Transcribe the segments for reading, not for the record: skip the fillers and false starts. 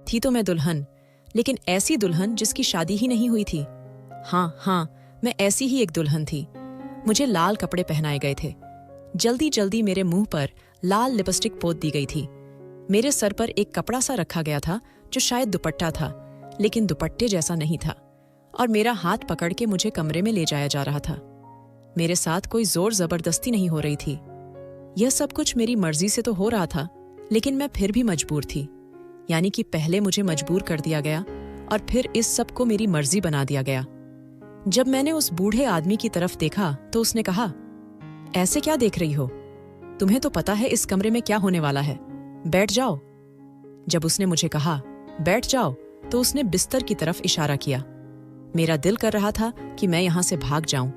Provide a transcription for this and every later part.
थी तो मैं दुल्हन, लेकिन ऐसी दुल्हन जिसकी शादी ही नहीं हुई थी। हाँ, मैं ऐसी ही एक दुल्हन थी। मुझे लाल कपड़े पहनाए गए थे। जल्दी जल्दी मेरे मुंह पर लाल लिपस्टिक पोत दी गई थी। मेरे सर पर एक कपड़ा सा रखा गया था जो शायद दुपट्टा था, लेकिन दुपट्टे जैसा नहीं था, और मेरा हाथ पकड़ के मुझे कमरे में ले जाया जा रहा था। मेरे साथ कोई जोर जबरदस्ती नहीं हो रही थी। यह सब कुछ मेरी मर्जी से तो हो रहा था, लेकिन मैं फिर भी मजबूर थी। यानी कि पहले मुझे मजबूर कर दिया गया और फिर इस सब को मेरी मर्जी बना दिया गया। जब मैंने उस बूढ़े आदमी की तरफ देखा तो उसने कहा, ऐसे क्या देख रही हो? तुम्हें तो पता है इस कमरे में क्या होने वाला है। बैठ जाओ। जब उसने मुझे कहा बैठ जाओ, तो उसने बिस्तर की तरफ इशारा किया। मेरा दिल कर रहा था कि मैं यहां से भाग जाऊं,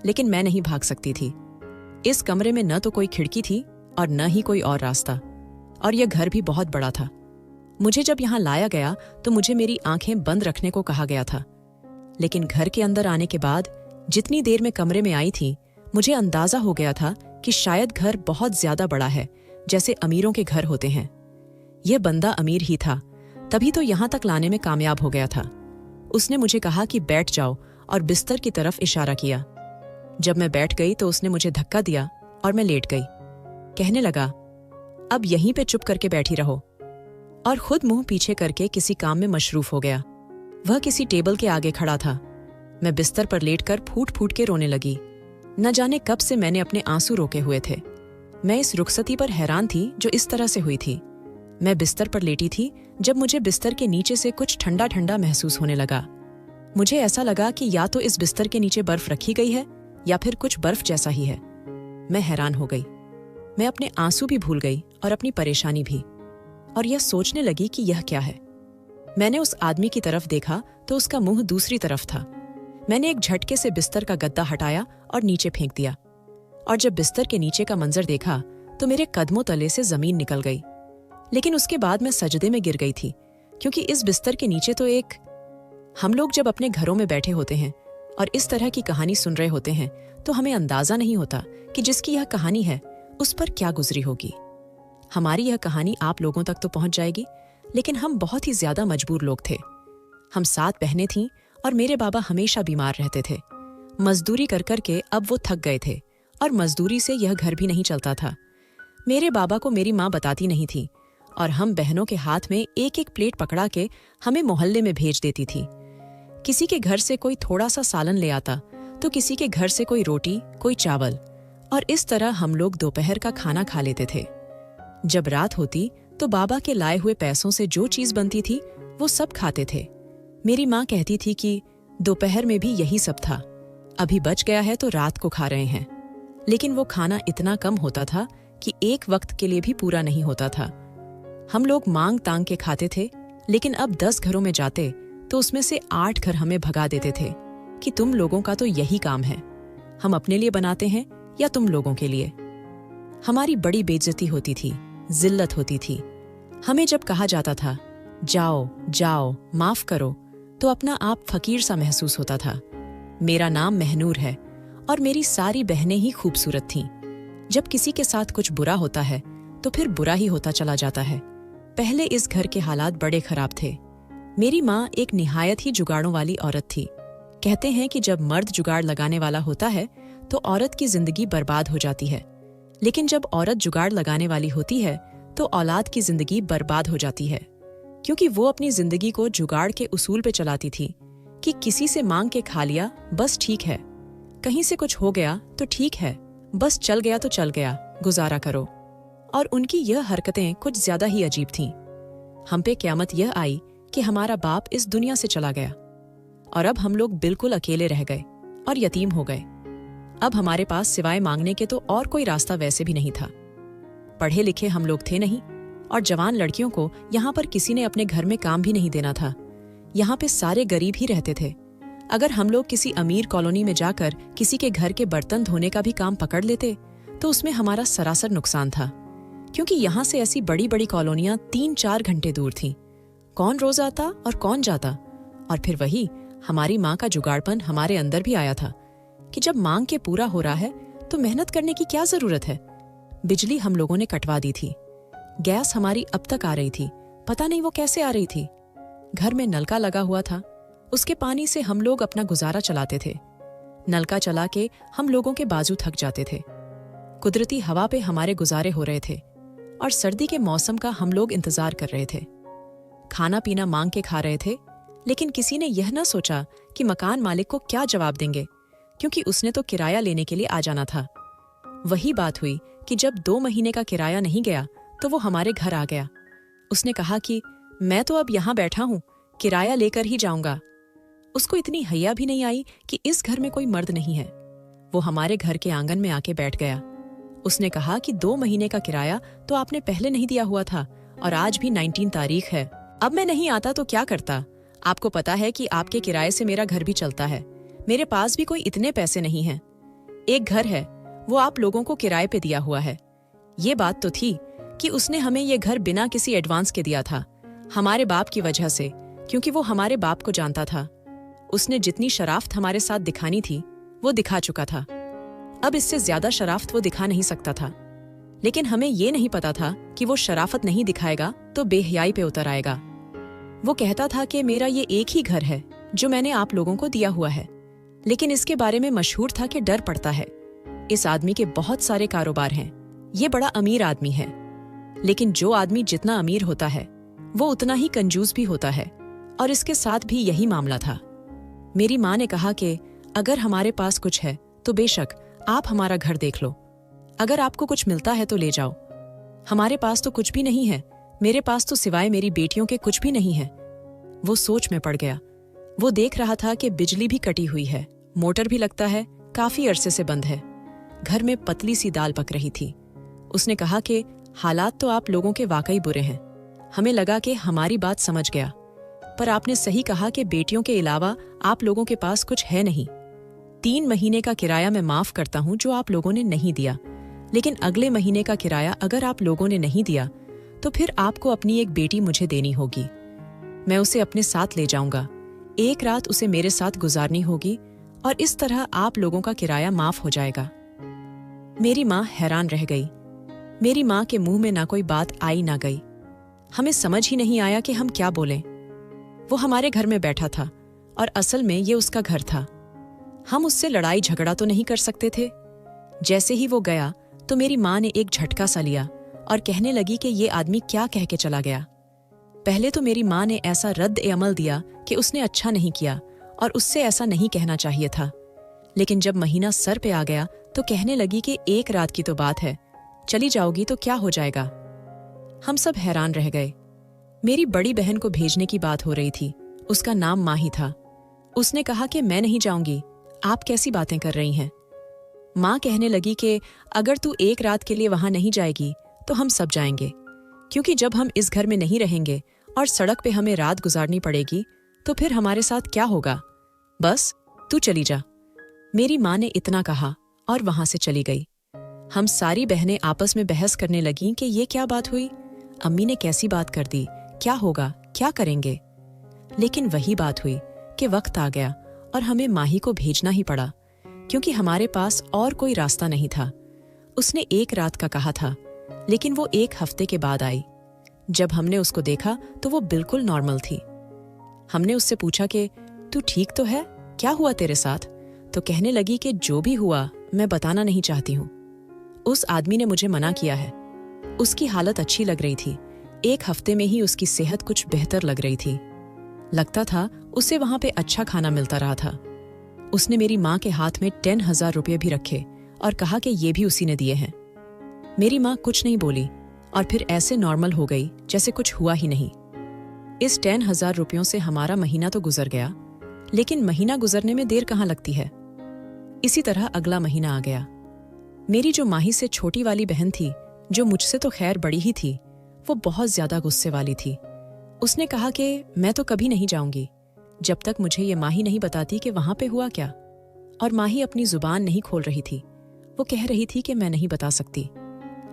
लेकिन मैं नहीं भाग सकती थी। इस कमरे में न तो कोई खिड़की थी और न ही कोई और रास्ता, और यह घर भी बहुत बड़ा था। मुझे जब यहां लाया गया तो मुझे मेरी आंखें बंद रखने को कहा गया था, लेकिन घर के अंदर आने के बाद जितनी देर में कमरे में आई थी, मुझे अंदाजा हो गया था कि शायद घर बहुत ज्यादा बड़ा है, जैसे अमीरों के घर होते हैं। यह बंदा अमीर ही था, तभी तो यहां तक लाने में कामयाब हो गया था। उसने मुझे कहा कि बैठ जाओ और बिस्तर की तरफ इशारा किया। जब मैं बैठ गई तो उसने मुझे धक्का दिया और मैं लेट गई। कहने लगा, अब यहीं पे चुप करके बैठी रहो, और खुद मुंह पीछे करके किसी काम में मशरूफ हो गया। वह किसी टेबल के आगे खड़ा था। मैं बिस्तर पर लेटकर फूट फूट के रोने लगी। न जाने कब से मैंने अपने आंसू रोके हुए थे। मैं इस रुखसती पर हैरान थी जो इस तरह से हुई थी। मैं बिस्तर पर लेटी थी जब मुझे बिस्तर के नीचे से कुछ ठंडा ठंडा महसूस होने लगा। मुझे ऐसा लगा कि या तो इस बिस्तर के नीचे बर्फ रखी गई है या फिर कुछ बर्फ जैसा ही है। मैं हैरान हो गई। मैं अपने आंसू भी भूल गई और अपनी परेशानी भी, और यह सोचने लगी कि यह क्या है। मैंने उस आदमी की तरफ देखा तो उसका मुंह दूसरी तरफ था। मैंने एक झटके से बिस्तर का गद्दा हटाया और नीचे फेंक दिया, और जब बिस्तर के नीचे का मंजर देखा तो मेरे कदमों तले से जमीन निकल गई। लेकिन उसके बाद मैं सजदे में गिर गई थी, क्योंकि इस बिस्तर के नीचे तो एक... हम लोग जब अपने घरों में बैठे होते हैं और इस तरह की कहानी सुन रहे होते हैं तो हमें अंदाजा नहीं होता कि जिसकी यह कहानी है उस पर क्या गुजरी होगी। हमारी यह कहानी आप लोगों तक तो पहुंच जाएगी, लेकिन हम बहुत ही ज्यादा मजबूर लोग थे। हम 7 बहनें थीं और मेरे बाबा हमेशा बीमार रहते थे। मजदूरी कर कर के अब वो थक गए थे, और मजदूरी से यह घर भी नहीं चलता था। मेरे बाबा को मेरी माँ बताती नहीं थी, और हम बहनों के हाथ में एक एक प्लेट पकड़ा के हमें मोहल्ले में भेज देती थी। किसी के घर से कोई थोड़ा सा सालन ले आता तो किसी के घर से कोई रोटी, कोई चावल, और इस तरह हम लोग दोपहर का खाना खा लेते थे। जब रात होती तो बाबा के लाए हुए पैसों से जो चीज बनती थी वो सब खाते थे। मेरी माँ कहती थी कि दोपहर में भी यही सब था, अभी बच गया है तो रात को खा रहे हैं। लेकिन वो खाना इतना कम होता था कि एक वक्त के लिए भी पूरा नहीं होता था। हम लोग मांग तांग के खाते थे, लेकिन अब 10 घरों में जाते तो उसमें से 8 घर हमें भगा देते थे कि तुम लोगों का तो यही काम है, हम अपने लिए बनाते हैं या तुम लोगों के लिए। हमारी बड़ी बेइज्जती होती थी, जिल्लत होती थी। हमें जब कहा जाता था जाओ जाओ माफ करो, तो अपना आप फकीर सा महसूस होता था। मेरा नाम महनूर है और मेरी सारी बहनें ही खूबसूरत थीं। जब किसी के साथ कुछ बुरा होता है तो फिर बुरा ही होता चला जाता है। पहले इस घर के हालात बड़े खराब थे। मेरी माँ एक निहायत ही जुगाड़ों वाली औरत थी। कहते हैं कि जब मर्द जुगाड़ लगाने वाला होता है तो औरत की जिंदगी बर्बाद हो जाती है, लेकिन जब औरत जुगाड़ लगाने वाली होती है तो औलाद की जिंदगी बर्बाद हो जाती है, क्योंकि वो अपनी जिंदगी को जुगाड़ के उसूल पे चलाती थी कि किसी से मांग के खा लिया बस ठीक है, कहीं से कुछ हो गया तो ठीक है, बस चल गया तो चल गया, गुजारा करो। और उनकी यह हरकतें कुछ ज्यादा ही अजीब थीं। हम पे क़यामत यह आई कि हमारा बाप इस दुनिया से चला गया और अब हम लोग बिल्कुल अकेले रह गए और यतीम हो गए। अब हमारे पास सिवाय मांगने के तो और कोई रास्ता वैसे भी नहीं था। पढ़े लिखे हम लोग थे नहीं, और जवान लड़कियों को यहाँ पर किसी ने अपने घर में काम भी नहीं देना था। यहाँ पे सारे गरीब ही रहते थे। अगर हम लोग किसी अमीर कॉलोनी में जाकर किसी के घर के बर्तन धोने का भी काम पकड़ लेते तो उसमें हमारा सरासर नुकसान था, क्योंकि यहाँ से ऐसी बड़ी बड़ी कॉलोनियां 3-4 घंटे दूर थीं। कौन रोज आता और कौन जाता। और फिर वही हमारी माँ का जुगाड़पन हमारे अंदर भी आया था कि जब मांग के पूरा हो रहा है तो मेहनत करने की क्या जरूरत है। बिजली हम लोगों ने कटवा दी थी। गैस हमारी अब तक आ रही थी, पता नहीं वो कैसे आ रही थी। घर में नलका लगा हुआ था, उसके पानी से हम लोग अपना गुजारा चलाते थे। नलका चला के हम लोगों के बाजू थक जाते थे। कुदरती हवा पे हमारे गुजारे हो रहे थे और सर्दी के मौसम का हम लोग इंतजार कर रहे थे। खाना पीना मांग के खा रहे थे, लेकिन किसी ने यह न सोचा कि मकान मालिक को क्या जवाब देंगे, क्योंकि उसने तो किराया लेने के लिए आ जाना था। वही बात हुई कि जब 2 महीने का किराया नहीं गया तो वो हमारे घर आ गया। उसने कहा कि मैं तो अब यहां बैठा हूं, किराया लेकर ही जाऊंगा। उसको इतनी हैया भी नहीं आई कि इस घर में कोई मर्द नहीं है। वो हमारे घर के आंगन में आके बैठ गया। उसने कहा कि 2 महीने का किराया तो आपने पहले नहीं दिया हुआ था और आज भी 19 तारीख है। अब मैं नहीं आता तो क्या करता? आपको पता है कि आपके किराए से मेरा घर भी चलता है। मेरे पास भी कोई इतने पैसे नहीं हैं। एक घर है, वो आप लोगों को किराए पे दिया हुआ है। ये बात तो थी कि उसने हमें ये घर बिना किसी एडवांस के दिया था, हमारे बाप की वजह से, क्योंकि वो हमारे बाप को जानता था। उसने जितनी शराफ्त हमारे साथ दिखानी थी वो दिखा चुका था। अब इससे ज्यादा शराफ्त वो दिखा नहीं सकता था। लेकिन हमें ये नहीं पता था कि वो शराफत नहीं दिखाएगा तो बेहयाई पे उतर आएगा। वो कहता था कि मेरा ये एक ही घर है जो मैंने आप लोगों को दिया हुआ है, लेकिन इसके बारे में मशहूर था कि डर पड़ता है। इस आदमी के बहुत सारे कारोबार हैं, ये बड़ा अमीर आदमी है। लेकिन जो आदमी जितना अमीर होता है वो उतना ही कंजूस भी होता है, और इसके साथ भी यही मामला था। मेरी माँ ने कहा कि अगर हमारे पास कुछ है तो बेशक आप हमारा घर देख लो, अगर आपको कुछ मिलता है तो ले जाओ। हमारे पास तो कुछ भी नहीं है, मेरे पास तो सिवाय मेरी बेटियों के कुछ भी नहीं है। वो सोच में पड़ गया। वो देख रहा था कि बिजली भी कटी हुई है, मोटर भी लगता है काफी अरसे से बंद है। घर में पतली सी दाल पक रही थी। उसने कहा कि हालात तो आप लोगों के वाकई बुरे हैं। हमें लगा कि हमारी बात समझ गया, पर आपने सही कहा कि बेटियों के अलावा आप लोगों के पास कुछ है नहीं। 3 महीने का किराया मैं माफ करता हूं जो आप लोगों ने नहीं दिया, लेकिन अगले महीने का किराया अगर आप लोगों ने नहीं दिया तो फिर आपको अपनी एक बेटी मुझे देनी होगी। मैं उसे अपने साथ ले जाऊंगा, एक रात उसे मेरे साथ गुजारनी होगी और इस तरह आप लोगों का किराया माफ हो जाएगा। मेरी माँ हैरान रह गई। मेरी माँ के मुंह में ना कोई बात आई ना गई। हमें समझ ही नहीं आया कि हम क्या बोलें। वो हमारे घर में बैठा था और असल में ये उसका घर था। हम उससे लड़ाई झगड़ा तो नहीं कर सकते थे। जैसे ही वो गया तो मेरी माँ ने एक झटका सा लिया और कहने लगी कि ये आदमी क्या कह के चला गया। पहले तो मेरी माँ ने ऐसा रद्द ए अमल दिया कि उसने अच्छा नहीं किया और उससे ऐसा नहीं कहना चाहिए था। लेकिन जब महीना सर पे आ गया तो कहने लगी कि एक रात की तो बात है, चली जाओगी तो क्या हो जाएगा। हम सब हैरान रह गए। मेरी बड़ी बहन को भेजने की बात हो रही थी, उसका नाम माही था। उसने कहा कि मैं नहीं जाऊंगी, आप कैसी बातें कर रही हैं। माँ कहने लगी कि अगर तू एक रात के लिए वहां नहीं जाएगी तो हम सब जाएंगे, क्योंकि जब हम इस घर में नहीं रहेंगे और सड़क पे हमें रात गुजारनी पड़ेगी तो फिर हमारे साथ क्या होगा। बस तू चली जा। मेरी माँ ने इतना कहा और वहां से चली गई। हम सारी बहनें आपस में बहस करने लगीं कि ये क्या बात हुई, अम्मी ने कैसी बात कर दी, क्या होगा, क्या करेंगे। लेकिन वही बात हुई कि वक्त आ गया और हमें माही को भेजना ही पड़ा, क्योंकि हमारे पास और कोई रास्ता नहीं था। उसने एक रात का कहा था, लेकिन वो 1 हफ्ते के बाद आई। जब हमने उसको देखा तो वो बिल्कुल नॉर्मल थी। हमने उससे पूछा कि तू ठीक तो है, क्या हुआ तेरे साथ? तो कहने लगी कि जो भी हुआ मैं बताना नहीं चाहती हूँ। उस आदमी ने मुझे मना किया है। उसकी हालत अच्छी लग रही थी। 1 हफ्ते में ही उसकी सेहत कुछ बेहतर लग रही थी। लगता था उसे वहां पे अच्छा खाना मिलता रहा था। उसने मेरी माँ के हाथ में 10,000 रुपये भी रखे और कहा कि ये भी उसी ने दिए हैं। मेरी माँ कुछ नहीं बोली और फिर ऐसे नॉर्मल हो गई जैसे कुछ हुआ ही नहीं। इस 10,000 रुपयों से हमारा महीना तो गुजर गया, लेकिन महीना गुजरने में देर कहाँ लगती है। इसी तरह अगला महीना आ गया। मेरी जो माही से छोटी वाली बहन थी, जो मुझसे तो खैर बड़ी ही थी, वो बहुत ज्यादा गुस्से वाली थी। उसने कहा कि मैं तो कभी नहीं जाऊंगी जब तक मुझे ये माही नहीं बताती कि वहां पे हुआ क्या। और माही अपनी जुबान नहीं खोल रही थी। वो कह रही थी कि मैं नहीं बता सकती।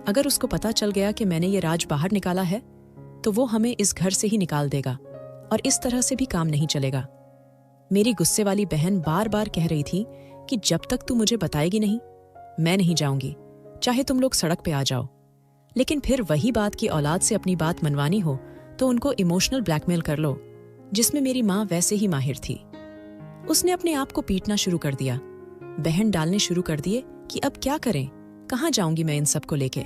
अगर उसको पता चल गया कि मैंने ये राज बाहर निकाला है तो वो हमें इस घर से ही निकाल देगा और इस तरह से भी काम नहीं चलेगा। मेरी गुस्से वाली बहन बार बार कह रही थी कि जब तक तू मुझे बताएगी नहीं, मैं नहीं जाऊंगी, चाहे तुम लोग सड़क पे आ जाओ। लेकिन फिर वही बात की औलाद से अपनी बात मनवानी हो तो उनको इमोशनल ब्लैकमेल कर लो, जिसमें मेरी माँ वैसे ही माहिर थी। उसने अपने आप को पीटना शुरू कर दिया, बहन डालने शुरू कर दिए कि अब क्या करें, कहाँ जाऊंगी मैं इन सब को लेके।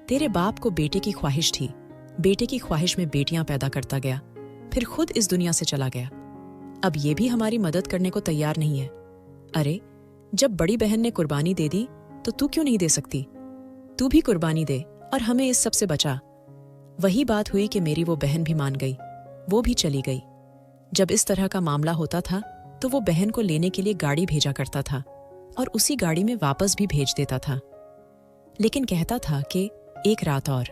तेरे बाप को बेटे की ख्वाहिश थी, बेटे की ख्वाहिश में बेटियां पैदा करता गया, फिर खुद इस दुनिया से चला गया। अब ये भी हमारी मदद करने को तैयार नहीं है। अरे जब बड़ी बहन ने कुर्बानी दे दी तो तू क्यों नहीं दे सकती? तू भी कुर्बानी दे और हमें इस सब से बचा। वही बात हुई कि मेरी वो बहन भी मान गई, वो भी चली गई। जब इस तरह का मामला होता था तो वो बहन को लेने के लिए गाड़ी भेजा करता था और उसी गाड़ी में वापस भी भेज देता था, लेकिन कहता था कि एक रात और।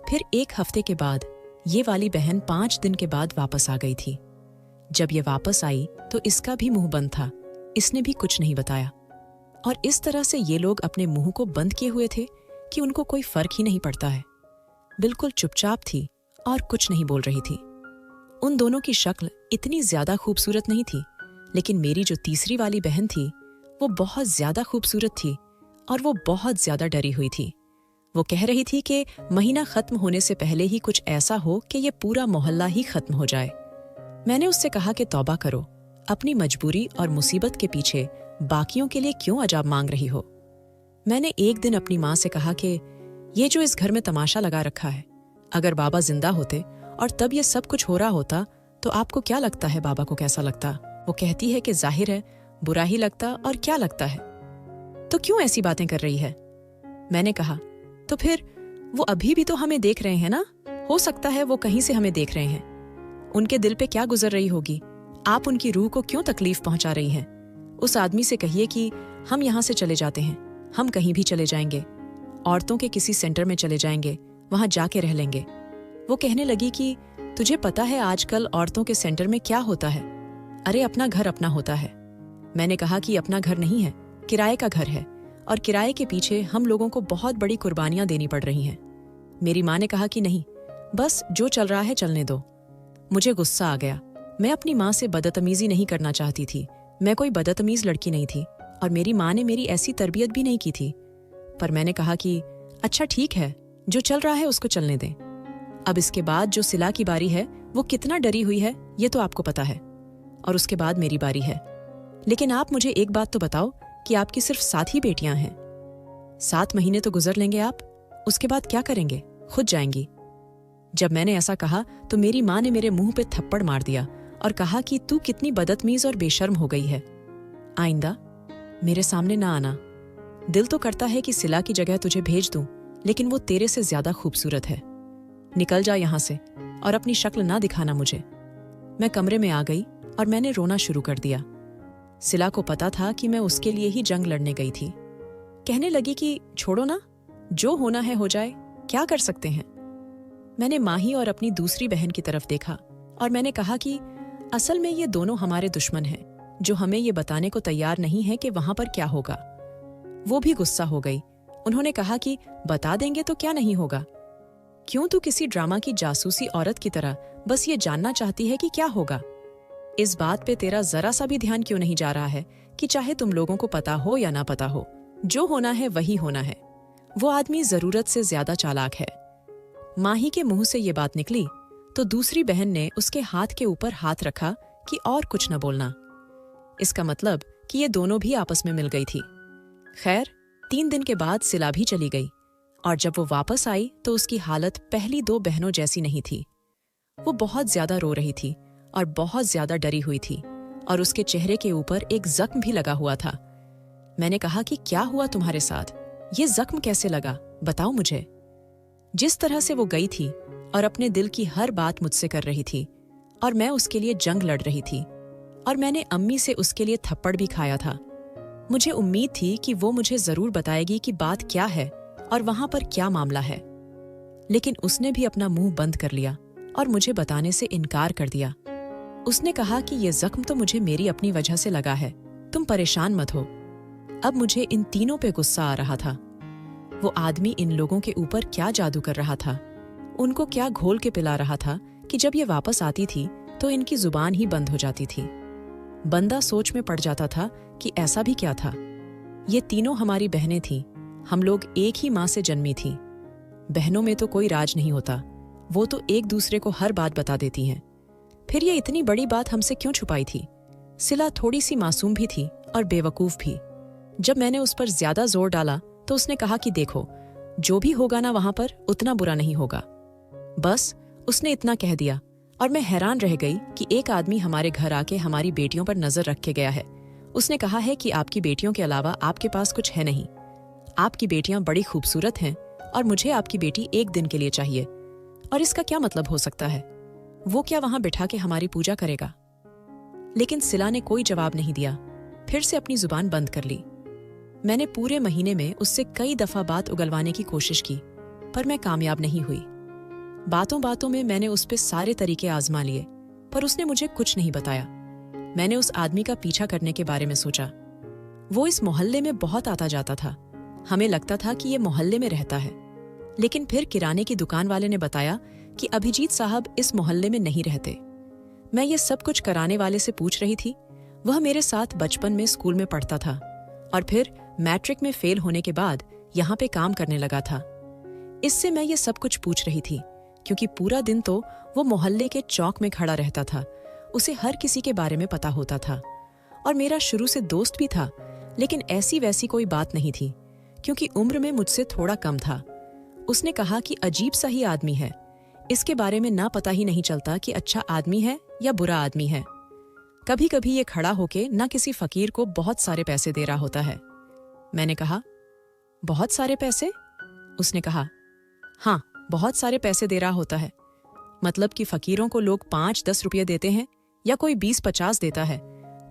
फिर एक हफ्ते के बाद ये वाली बहन 5 दिन के बाद वापस आ गई थी। जब ये वापस आई तो इसका भी मुंह बंद था, इसने भी कुछ नहीं बताया। और इस तरह से ये लोग अपने मुंह को बंद किए हुए थे कि उनको कोई फर्क ही नहीं पड़ता है। बिल्कुल चुपचाप थी और कुछ नहीं बोल रही थी। उन दोनों की शक्ल इतनी ज्यादा खूबसूरत नहीं थी, लेकिन मेरी जो तीसरी वाली बहन थी वो बहुत ज्यादा खूबसूरत थी और वो बहुत ज्यादा डरी हुई थी। वो कह रही थी कि महीना खत्म होने से पहले ही कुछ ऐसा हो कि ये पूरा मोहल्ला ही खत्म हो जाए। मैंने उससे कहा कि तौबा करो, अपनी मजबूरी और मुसीबत के पीछे बाकियों के लिए क्यों अजाब मांग रही हो। मैंने एक दिन अपनी माँ से कहा कि ये जो इस घर में तमाशा लगा रखा है, अगर बाबा जिंदा होते और तब ये सब कुछ हो रहा होता तो आपको क्या लगता है बाबा को कैसा लगता? वो कहती है कि जाहिर है बुरा ही लगता, और क्या लगता है, तो क्यों ऐसी बातें कर रही है? मैंने कहा तो फिर वो अभी भी तो हमें देख रहे हैं ना, हो सकता है वो कहीं से हमें देख रहे हैं। उनके दिल पे क्या गुजर रही होगी, आप उनकी रूह को क्यों तकलीफ पहुंचा रही हैं? उस आदमी से कहिए कि हम यहाँ से चले जाते हैं, हम कहीं भी चले जाएंगे, औरतों के किसी सेंटर में चले जाएंगे, वहां जाके रह लेंगे। वो कहने लगी कि तुझे पता है आजकल औरतों के सेंटर में क्या होता है? अरे अपना घर अपना होता है। मैंने कहा कि अपना घर नहीं है, किराए का घर है, और किराए के पीछे हम लोगों को बहुत बड़ी कुर्बानियां देनी पड़ रही हैं। मेरी माँ ने कहा कि नहीं, बस जो चल रहा है चलने दो। मुझे गुस्सा आ गया। मैं अपनी माँ से बदतमीजी नहीं करना चाहती थी, मैं कोई बदतमीज लड़की नहीं थी, और मेरी माँ ने मेरी ऐसी तरबियत भी नहीं की थी। पर मैंने कहा कि अच्छा ठीक है, जो चल रहा है उसको चलने दें। अब इसके बाद जो सिला की बारी है वो कितना डरी हुई है ये तो आपको पता है, और उसके बाद मेरी बारी है। लेकिन आप मुझे एक बात तो बताओ कि आपकी सिर्फ 7 ही बेटियां हैं। 7 महीने तो गुजर लेंगे आप, उसके बाद क्या करेंगे? खुद जाएंगी। जब मैंने ऐसा कहा तो मेरी माँ ने मेरे मुंह पे थप्पड़ मार दिया और कहा कि तू कितनी बदतमीज और बेशर्म हो गई है, आइंदा मेरे सामने ना आना। दिल तो करता है कि सिला की जगह तुझे भेज दूं, लेकिन वो तेरे से ज्यादा खूबसूरत है। निकल जा यहां से और अपनी शक्ल ना दिखाना मुझे। मैं कमरे में आ गई और मैंने रोना शुरू कर दिया। सिला को पता था कि मैं उसके लिए ही जंग लड़ने गई थी। कहने लगी कि छोड़ो ना, जो होना है हो जाए, क्या कर सकते हैं। मैंने माही और अपनी दूसरी बहन की तरफ देखा और मैंने कहा कि असल में ये दोनों हमारे दुश्मन हैं, जो हमें ये बताने को तैयार नहीं है कि वहां पर क्या होगा। वो भी गुस्सा हो गई। उन्होंने कहा कि बता देंगे तो क्या नहीं होगा, क्यों तू किसी ड्रामा की जासूसी औरत की तरह बस ये जानना चाहती है कि क्या होगा। इस बात पे तेरा जरा सा भी ध्यान क्यों नहीं जा रहा है कि चाहे तुम लोगों को पता हो या ना पता हो, जो होना है वही होना है। वो आदमी जरूरत से ज्यादा चालाक है। माही के मुंह से ये बात निकली तो दूसरी बहन ने उसके हाथ के ऊपर हाथ रखा कि और कुछ न बोलना। इसका मतलब कि ये दोनों भी आपस में मिल गई थी। खैर 3 दिन के बाद सिला भी चली गई, और जब वो वापस आई तो उसकी हालत पहली 2 बहनों जैसी नहीं थी। वो बहुत ज्यादा रो रही थी और बहुत ज्यादा डरी हुई थी, और उसके चेहरे के ऊपर एक जख्म भी लगा हुआ था। मैंने कहा कि क्या हुआ तुम्हारे साथ, ये जख्म कैसे लगा, बताओ मुझे। जिस तरह से वो गई थी और अपने दिल की हर बात मुझसे कर रही थी, और मैं उसके लिए जंग लड़ रही थी, और मैंने अम्मी से उसके लिए थप्पड़ भी खाया था। मुझे उम्मीद थी कि वो मुझे जरूर बताएगी कि बात क्या है और वहां पर क्या मामला है, लेकिन उसने भी अपना मुंह बंद कर लिया और मुझे बताने से इनकार कर दिया। उसने कहा कि ये जख्म तो मुझे मेरी अपनी वजह से लगा है, तुम परेशान मत हो। अब मुझे इन तीनों पे गुस्सा आ रहा था। वो आदमी इन लोगों के ऊपर क्या जादू कर रहा था, उनको क्या घोल के पिला रहा था कि जब ये वापस आती थी तो इनकी जुबान ही बंद हो जाती थी। बंदा सोच में पड़ जाता था कि ऐसा भी क्या था। ये तीनों हमारी बहनें थीं, हम लोग एक ही माँ से जन्मी थी। बहनों में तो कोई राज नहीं होता, वो तो एक दूसरे को हर बात बता देती हैं। फिर ये इतनी बड़ी बात हमसे क्यों छुपाई थी? सिला थोड़ी सी मासूम भी थी और बेवकूफ भी। जब मैंने उस पर ज्यादा जोर डाला तो उसने कहा कि देखो, जो भी होगा ना वहां पर उतना बुरा नहीं होगा। बस उसने इतना कह दिया और मैं हैरान रह गई कि एक आदमी हमारे घर आके हमारी बेटियों पर नजर रख के गया है। उसने कहा है कि आपकी बेटियों के अलावा आपके पास कुछ है नहीं। आपकी बेटियां बड़ी खूबसूरत हैं और मुझे आपकी बेटी एक दिन के लिए चाहिए। और इसका क्या मतलब हो सकता है? वो क्या वहां बिठा के हमारी पूजा करेगा? लेकिन सिला ने कोई जवाब नहीं दिया, फिर से अपनी जुबान बंद कर ली। मैंने पूरे महीने में उससे कई दफा बात उगलवाने की कोशिश की, पर मैं कामयाब नहीं हुई। बातों बातों में मैंने उस पे सारे तरीके आजमा लिए, पर उसने मुझे कुछ नहीं बताया। मैंने उस आदमी का पीछा करने के बारे में सोचा। वो इस मोहल्ले में बहुत आता जाता था। हमें लगता था कि ये मोहल्ले में रहता है, लेकिन फिर किराने की दुकान वाले ने बताया कि अभिजीत साहब इस मोहल्ले में नहीं रहते। मैं ये सब कुछ कराने वाले से पूछ रही थी। वह मेरे साथ बचपन में स्कूल में पढ़ता था और फिर मैट्रिक में फेल होने के बाद यहाँ पे काम करने लगा था। इससे मैं ये सब कुछ पूछ रही थी क्योंकि पूरा दिन तो वो मोहल्ले के चौक में खड़ा रहता था। उसे हर किसी के बारे में पता होता था और मेरा शुरू से दोस्त भी था, लेकिन ऐसी वैसी कोई बात नहीं थी क्योंकि उम्र में मुझसे थोड़ा कम था। उसने कहा कि अजीब सा ही आदमी है, इसके बारे में ना पता ही नहीं चलता कि अच्छा आदमी है या बुरा आदमी है। कभी कभी ये खड़ा होके ना किसी फकीर को बहुत सारे पैसे दे रहा होता है। मैंने कहा, बहुत सारे पैसे? उसने कहा, हाँ, बहुत सारे पैसे दे रहा होता है। मतलब कि फकीरों को लोग 5-10 रुपये देते हैं या कोई 20-50 देता है,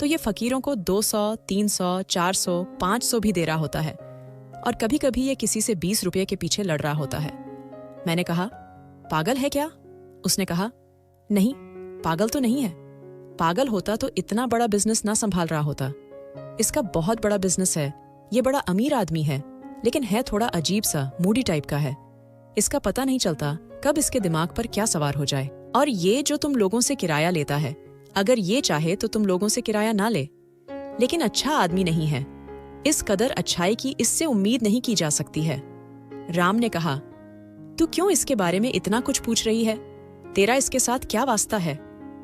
तो ये फकीरों को 200, 300, 400, 500 भी दे रहा होता है। और कभी कभी ये किसी से 20 रुपये के पीछे लड़ रहा होता है। मैंने कहा, पागल है क्या? उसने कहा, नहीं, पागल तो नहीं है। पागल होता तो इतना बड़ा बिजनेस ना संभाल रहा होता। इसका बहुत बड़ा बिजनेस है। ये बड़ा अमीर आदमी है, लेकिन है थोड़ा अजीब सा, मूडी टाइप का है। इसका पता नहीं चलता कब इसके दिमाग पर क्या सवार हो जाए। और ये जो तुम लोगों से किराया लेता है, अगर ये चाहे तो तुम लोगों से किराया ना ले। लेकिन अच्छा आदमी नहीं है। इस कदर अच्छाई की इससे उम्मीद नहीं की जा सकती है। राम ने कहा, तू क्यों इसके बारे में इतना कुछ पूछ रही है? तेरा इसके साथ क्या वास्ता है?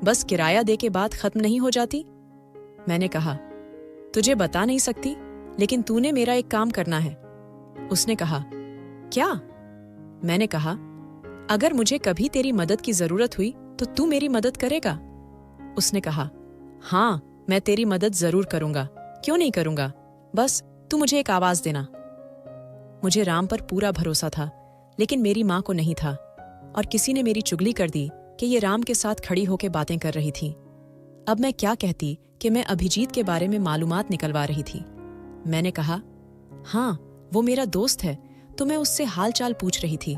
बस किराया दे के बात खत्म नहीं हो जाती? मैंने कहा, तुझे बता नहीं सकती, लेकिन तूने मेरा एक काम करना है। उसने कहा, क्या? मैंने कहा, अगर मुझे कभी तेरी मदद की जरूरत हुई तो तू मेरी मदद करेगा? उसने कहा, हाँ, मैं तेरी मदद जरूर करूंगा, क्यों नहीं करूंगा, बस तू मुझे एक आवाज देना। मुझे राम पर पूरा भरोसा था, लेकिन मेरी मां को नहीं था। और किसी ने मेरी चुगली कर दी कि ये राम के साथ खड़ी होकर बातें कर रही थी। अब मैं क्या कहती कि मैं अभिजीत के बारे में मालूमात निकलवा रही थी। मैंने कहा, हाँ, वो मेरा दोस्त है, तो मैं उससे हाल चाल पूछ रही थी।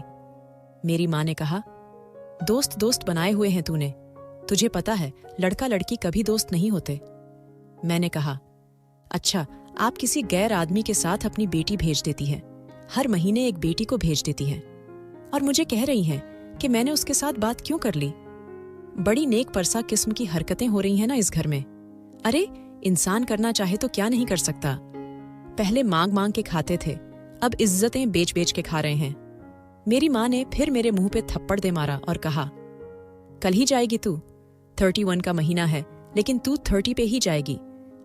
मेरी मां ने कहा, दोस्त दोस्त बनाए हुए हैं तूने, तुझे पता है लड़का लड़की कभी दोस्त नहीं होते। मैंने कहा, अच्छा, आप किसी गैर आदमी के साथ अपनी बेटी भेज देती हैं, हर महीने एक बेटी को भेज देती हैं, और मुझे कह रही हैं कि मैंने उसके साथ बात क्यों कर ली। बड़ी नेक परसा किस्म की हरकतें हो रही हैं ना इस घर में। अरे, इंसान करना चाहे तो क्या नहीं कर सकता। पहले मांग मांग के खाते थे, अब इज्जतें बेच बेच के खा रहे हैं। मेरी माँ ने फिर मेरे मुंह पे थप्पड़ दे मारा और कहा, कल ही जाएगी तू? 31 का महीना है, लेकिन तू 30 पे ही जाएगी।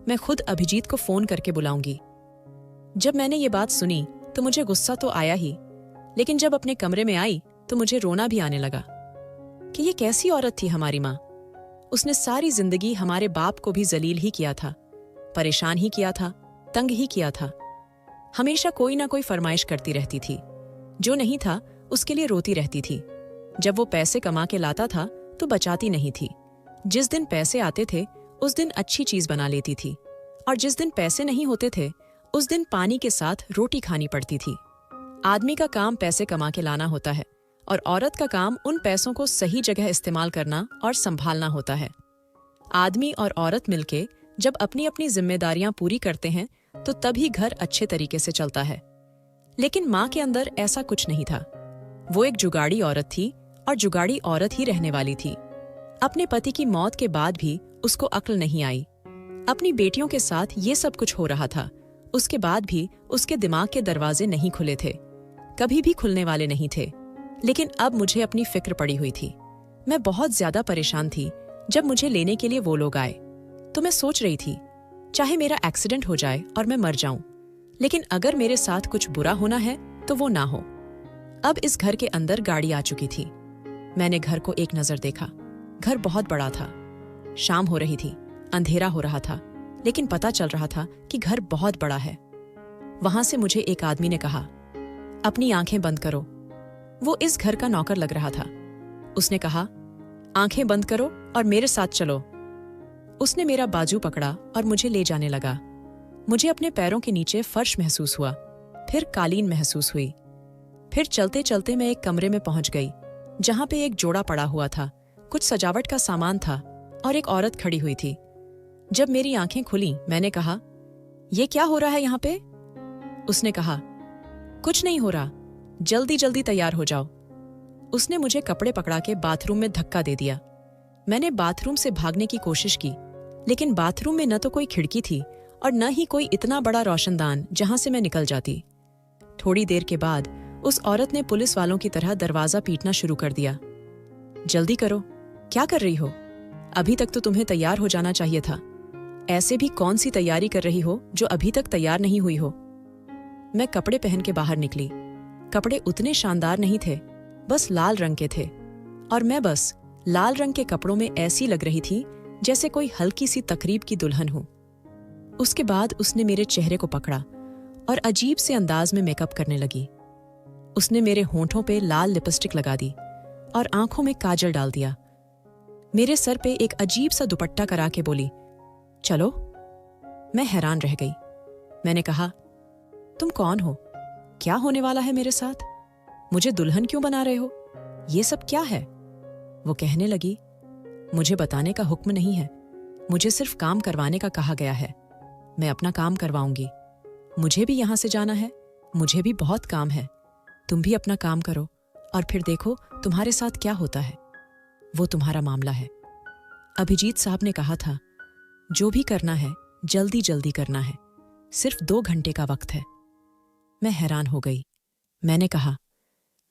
मैं खुद अभिजीत को फोन करके बुलाऊंगी। जब मैंने ये बात सुनी तो मुझे गुस्सा तो आया ही, लेकिन जब अपने कमरे में आई तो मुझे रोना भी आने लगा कि ये कैसी औरत थी हमारी माँ। उसने सारी जिंदगी हमारे बाप को भी जलील ही किया था, परेशान ही किया था, तंग ही किया था। हमेशा कोई ना कोई फरमाइश करती रहती थी। जो नहीं था उसके लिए रोती रहती थी। जब वो पैसे कमा के लाता था तो बचाती नहीं थी। जिस दिन पैसे आते थे उस दिन अच्छी चीज बना लेती थी, और जिस दिन पैसे नहीं होते थे उस दिन पानी के साथ रोटी खानी पड़ती थी। आदमी का काम पैसे कमा के लाना होता है और औरत का काम उन पैसों को सही जगह इस्तेमाल करना और संभालना होता है। आदमी और औरत मिलके जब अपनी अपनी जिम्मेदारियां पूरी करते हैं तो तभी घर अच्छे तरीके से चलता है। लेकिन माँ के अंदर ऐसा कुछ नहीं था। वो एक जुगाड़ी औरत थी और जुगाड़ी औरत ही रहने वाली थी। अपने पति की मौत के बाद भी उसको अक्ल नहीं आई। अपनी बेटियों के साथ ये सब कुछ हो रहा था, उसके बाद भी उसके दिमाग के दरवाजे नहीं खुले थे, कभी भी खुलने वाले नहीं थे। लेकिन अब मुझे अपनी फिक्र पड़ी हुई थी। मैं बहुत ज्यादा परेशान थी जब मुझे लेने के लिए वो लोग आए। तो मैं सोच रही थी, चाहे मेरा एक्सीडेंट हो जाए और मैं मर जाऊं, लेकिन अगर मेरे साथ कुछ बुरा होना है तो वो ना हो। अब इस घर के अंदर गाड़ी आ चुकी थी। मैंने घर को एक नजर देखा। घर बहुत बड़ा था। शाम हो रही थी, अंधेरा हो रहा था, लेकिन पता चल रहा था कि घर बहुत बड़ा है। वहां से मुझे एक आदमी ने कहा, अपनी आंखें बंद करो। वो इस घर का नौकर लग रहा था। उसने कहा, आंखें बंद करो और मेरे साथ चलो। उसने मेरा बाजू पकड़ा और मुझे ले जाने लगा। मुझे अपने पैरों के नीचे फर्श महसूस हुआ, फिर कालीन महसूस हुई। फिर चलते चलते मैं एक कमरे में पहुंच गई, जहां पे एक जोड़ा पड़ा हुआ था, कुछ सजावट का सामान था और एक औरत खड़ी हुई थी। जब मेरी आंखें खुली, मैंने कहा, ये क्या हो रहा है यहाँ पे? उसने कहा, कुछ नहीं हो रहा, जल्दी जल्दी तैयार हो जाओ। उसने मुझे कपड़े पकड़ा के बाथरूम में धक्का दे दिया। मैंने बाथरूम से भागने की कोशिश की, लेकिन बाथरूम में न तो कोई खिड़की थी और न ही कोई इतना बड़ा रोशनदान जहां से मैं निकल जाती। थोड़ी देर के बाद उस औरत ने पुलिस वालों की तरह दरवाजा पीटना शुरू कर दिया। जल्दी करो, क्या कर रही हो? अभी तक तो तुम्हें तैयार हो जाना चाहिए था। ऐसे भी कौन सी तैयारी कर रही हो जो अभी तक तैयार नहीं हुई हो? मैं कपड़े पहन के बाहर निकली। कपड़े उतने शानदार नहीं थे, बस लाल रंग के थे, और मैं बस लाल रंग के कपड़ों में ऐसी लग रही थी जैसे कोई हल्की सी तकरीब की दुल्हन हो। उसके बाद उसने मेरे चेहरे को पकड़ा और अजीब से अंदाज में मेकअप करने लगी। उसने मेरे होंठों पे लाल लिपस्टिक लगा दी और आंखों में काजल डाल दिया। मेरे सर पे एक अजीब सा दुपट्टा करा के बोली, चलो। मैं हैरान रह गई। मैंने कहा, तुम कौन हो? क्या होने वाला है मेरे साथ? मुझे दुल्हन क्यों बना रहे हो? ये सब क्या है? वो कहने लगी, मुझे बताने का हुक्म नहीं है, मुझे सिर्फ काम करवाने का कहा गया है। मैं अपना काम करवाऊंगी। मुझे भी यहां से जाना है, मुझे भी बहुत काम है। तुम भी अपना काम करो और फिर देखो तुम्हारे साथ क्या होता है। वो तुम्हारा मामला है। अभिजीत साहब ने कहा था, जो भी करना है जल्दी जल्दी करना है, सिर्फ 2 घंटे का वक्त है। मैं हैरान हो गई। मैंने कहा,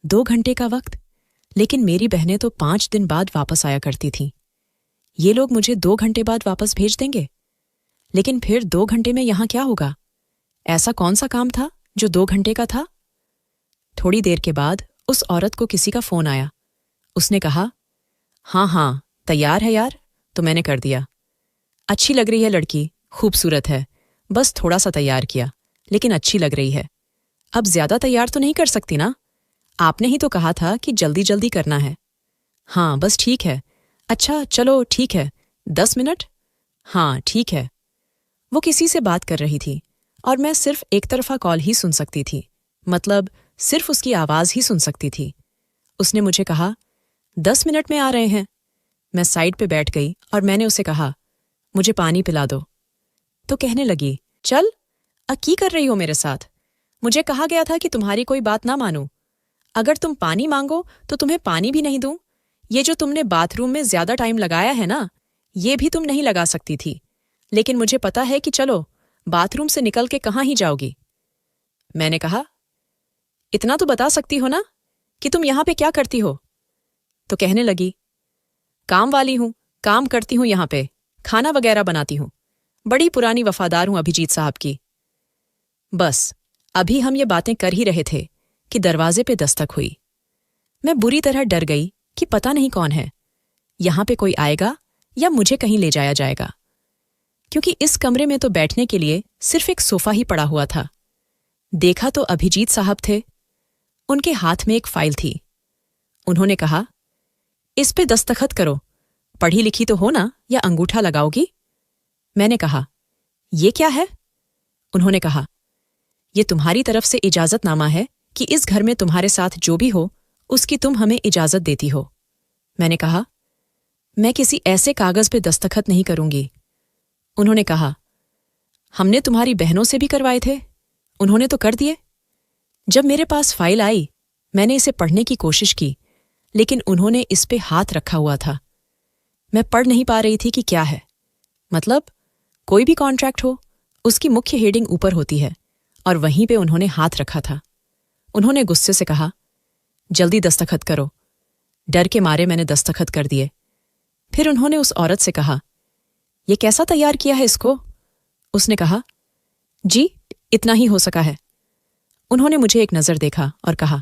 2 घंटे का वक्त? लेकिन मेरी बहनें तो 5 दिन बाद वापस आया करती थीं। ये लोग मुझे 2 घंटे बाद वापस भेज देंगे? लेकिन फिर 2 घंटे में यहां क्या होगा? ऐसा कौन सा काम था जो 2 घंटे का था? थोड़ी देर के बाद उस औरत को किसी का फोन आया। उसने कहा, हाँ, तैयार है यार। तो मैंने कर दिया। अच्छी लग रही है लड़की, खूबसूरत है, बस थोड़ा सा तैयार किया, लेकिन अच्छी लग रही है। अब ज्यादा तैयार तो नहीं कर सकती ना? आपने ही तो कहा था कि जल्दी जल्दी करना है। हाँ, बस ठीक है। अच्छा चलो ठीक है, 10 मिनट? हाँ ठीक है। वो किसी से बात कर रही थी और मैं सिर्फ एक तरफा कॉल ही सुन सकती थी, मतलब सिर्फ उसकी आवाज ही सुन सकती थी। उसने मुझे कहा, 10 मिनट में आ रहे हैं। मैं साइड पे बैठ गई और मैंने उसे कहा, मुझे पानी पिला दो। तो कहने लगी, चल, की कर रही हो मेरे साथ? मुझे कहा गया था कि तुम्हारी कोई बात ना मानूं। अगर तुम पानी मांगो तो तुम्हें पानी भी नहीं दूं। ये जो तुमने बाथरूम में ज्यादा टाइम लगाया है ना, ये भी तुम नहीं लगा सकती थी। लेकिन मुझे पता है कि चलो, बाथरूम से निकल के कहाँ ही जाओगी। मैंने कहा, इतना तो बता सकती हो ना कि तुम यहां पे क्या करती हो? तो कहने लगी, काम वाली हूं, काम करती हूं यहां पे, खाना वगैरह बनाती हूं। बड़ी पुरानी वफादार हूं अभिजीत साहब की। बस अभी हम ये बातें कर ही रहे थे कि दरवाजे पे दस्तक हुई। मैं बुरी तरह डर गई कि पता नहीं कौन है, यहां पे कोई आएगा या मुझे कहीं ले जाया जाएगा, क्योंकि इस कमरे में तो बैठने के लिए सिर्फ एक सोफा ही पड़ा हुआ था। देखा तो अभिजीत साहब थे। उनके हाथ में एक फाइल थी। उन्होंने कहा, इस पे दस्तखत करो। पढ़ी लिखी तो हो ना, या अंगूठा लगाओगी? मैंने कहा, ये क्या है? उन्होंने कहा, ये तुम्हारी तरफ से इजाजतनामा है कि इस घर में तुम्हारे साथ जो भी हो उसकी तुम हमें इजाजत देती हो। मैंने कहा, मैं किसी ऐसे कागज पे दस्तखत नहीं करूंगी। उन्होंने कहा, हमने तुम्हारी बहनों से भी करवाए थे, उन्होंने तो कर दिए। जब मेरे पास फाइल आई, मैंने इसे पढ़ने की कोशिश की, लेकिन उन्होंने इस पे हाथ रखा हुआ था। मैं पढ़ नहीं पा रही थी कि क्या है। मतलब कोई भी कॉन्ट्रैक्ट हो, उसकी मुख्य हेडिंग ऊपर होती है, और वहीं पे उन्होंने हाथ रखा था। उन्होंने गुस्से से कहा, जल्दी दस्तखत करो। डर के मारे मैंने दस्तखत कर दिए। फिर उन्होंने उस औरत से कहा, ये कैसा तैयार किया है इसको? उसने कहा, जी इतना ही हो सका है। उन्होंने मुझे एक नज़र देखा और कहा,